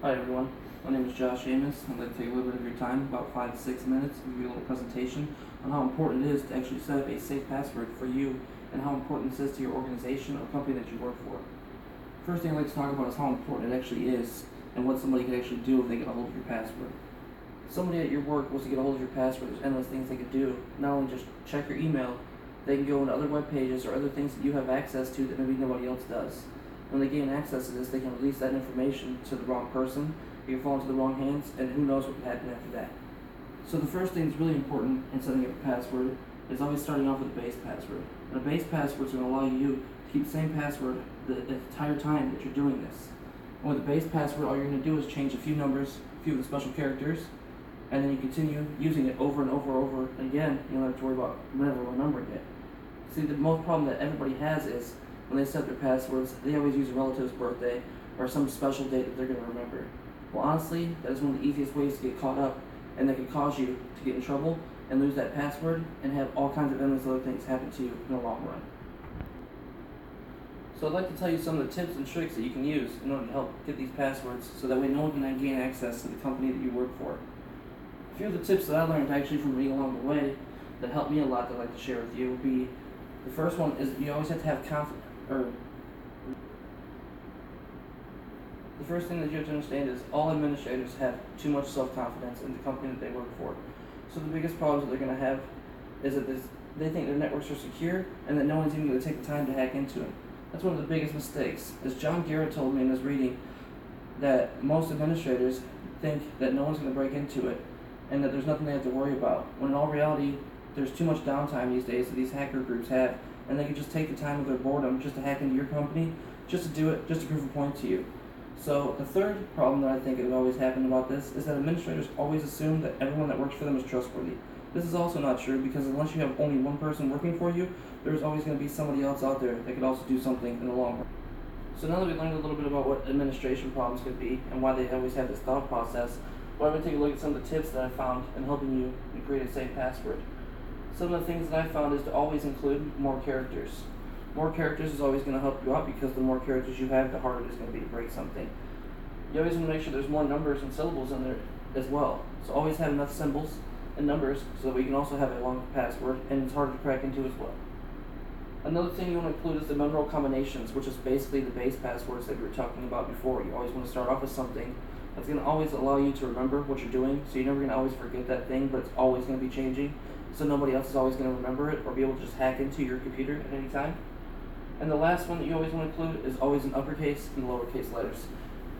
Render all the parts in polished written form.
Hi everyone, my name is Josh Amos. I'd like to take a little bit of your time, about 5 to 6 minutes, and give you a little presentation on how important it is to actually set up a safe password for you and how important this is to your organization or company that you work for. First thing I'd like to talk about is how important it actually is and what somebody can actually do if they get a hold of your password. Somebody at your work was to get a hold of your password, there's endless things they could do. Not only just check your email, they can go into other web pages or other things that you have access to that maybe nobody else does. When they gain access to this, they can release that information to the wrong person, it can fall into the wrong hands, and who knows what could happen after that. So the first thing that's really important in setting up a password is always starting off with a base password. And a base password is going to allow you to keep the same password the entire time that you're doing this. And with a base password, all you're going to do is change a few numbers, a few of the special characters, and then you continue using it over and over, and again, you don't have to worry about never remembering it. See, the most problem that everybody has is when they set their passwords, they always use a relative's birthday or some special date that they're going to remember. Well, honestly, that is one of the easiest ways to get caught up, and that can cause you to get in trouble and lose that password and have all kinds of endless other things happen to you in the long run. So I'd like to tell you some of the tips and tricks that you can use in order to help get these passwords so that way no one can gain access to the company that you work for. A few of the tips that I learned actually from reading along the way that helped me a lot that I'd like to share with you would be, the first one is you always have to have the first thing that you have to understand is all administrators have too much self-confidence in the company that they work for. So the biggest problems that they're going to have is that they think their networks are secure and that no one's even going to take the time to hack into them. That's one of the biggest mistakes. As John Garrett told me in his reading, that most administrators think that no one's going to break into it and that there's nothing they have to worry about, when in all reality there's too much downtime these days that these hacker groups have, and they can just take the time of their boredom just to hack into your company, just to do it, just to prove a point to you. So the third problem that I think has always happened about this is that administrators always assume that everyone that works for them is trustworthy. This is also not true, because unless you have only one person working for you, there's always going to be somebody else out there that could also do something in the long run. So now that we learned a little bit about what administration problems could be and why they always have this thought process, well, I'm going to take a look at some of the tips that I found in helping you create a safe password. Some of the things that I found is to always include more characters. More characters is always going to help you out, because the more characters you have, the harder it is going to be to break something. You always want to make sure there's more numbers and syllables in there as well. So always have enough symbols and numbers so that we can also have a long password, and it's harder to crack into as well. Another thing you want to include is the numerical combinations, which is basically the base passwords that we were talking about before. You always want to start off with something that's going to always allow you to remember what you're doing, so you're never going to always forget that thing, but it's always going to be changing, so nobody else is always going to remember it or be able to just hack into your computer at any time. And the last one that you always want to include is always in uppercase and lowercase letters.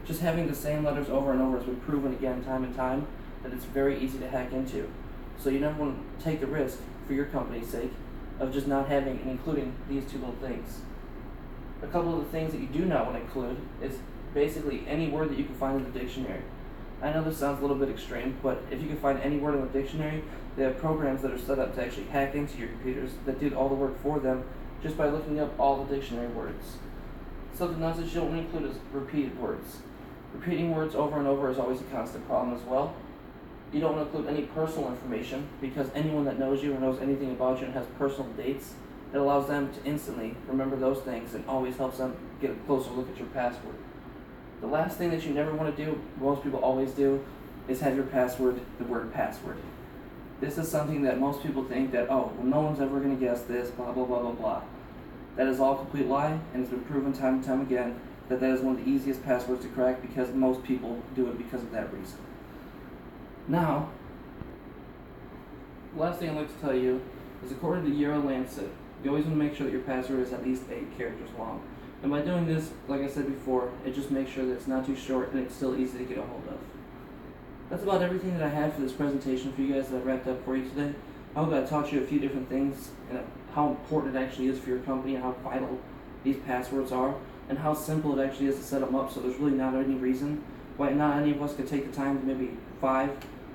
Just having the same letters over and over has been proven again time and time that it's very easy to hack into. So you never want to take the risk, for your company's sake, of just not having and including these two little things. A couple of the things that you do not want to include is basically any word that you can find in the dictionary. I know this sounds a little bit extreme, but if you can find any word in the dictionary, they have programs that are set up to actually hack into your computers that do all the work for them just by looking up all the dictionary words. Something else that you don't want to include is repeated words. Repeating words over and over is always a constant problem as well. You don't want to include any personal information, because anyone that knows you or knows anything about you and has personal dates, it allows them to instantly remember those things and always helps them get a closer look at your password. The last thing that you never want to do, most people always do, is have your password the word password. This is something that most people think that, oh, well, no one's ever going to guess this, blah, blah, blah, blah, blah. That is all a complete lie, and it's been proven time and time again that that is one of the easiest passwords to crack, because most people do it because of that reason. Now, the last thing I'd like to tell you is, according to Lancet, you always want to make sure that your password is at least 8 characters long. And by doing this, like I said before, it just makes sure that it's not too short and it's still easy to get a hold of. That's about everything that I have for this presentation for you guys that I wrapped up for you today. I hope I taught you a few different things and how important it actually is for your company and how vital these passwords are and how simple it actually is to set them up, so there's really not any reason why not any of us could take the time to maybe 5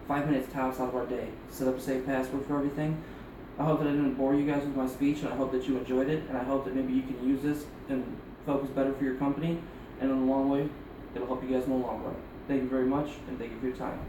minutes tops out of our day to set up a safe password for everything. I hope that I didn't bore you guys with my speech, and I hope that you enjoyed it, and I hope that maybe you can use this and focus better for your company, and in the long way, it'll help you guys in the long run. Thank you very much, and thank you for your time.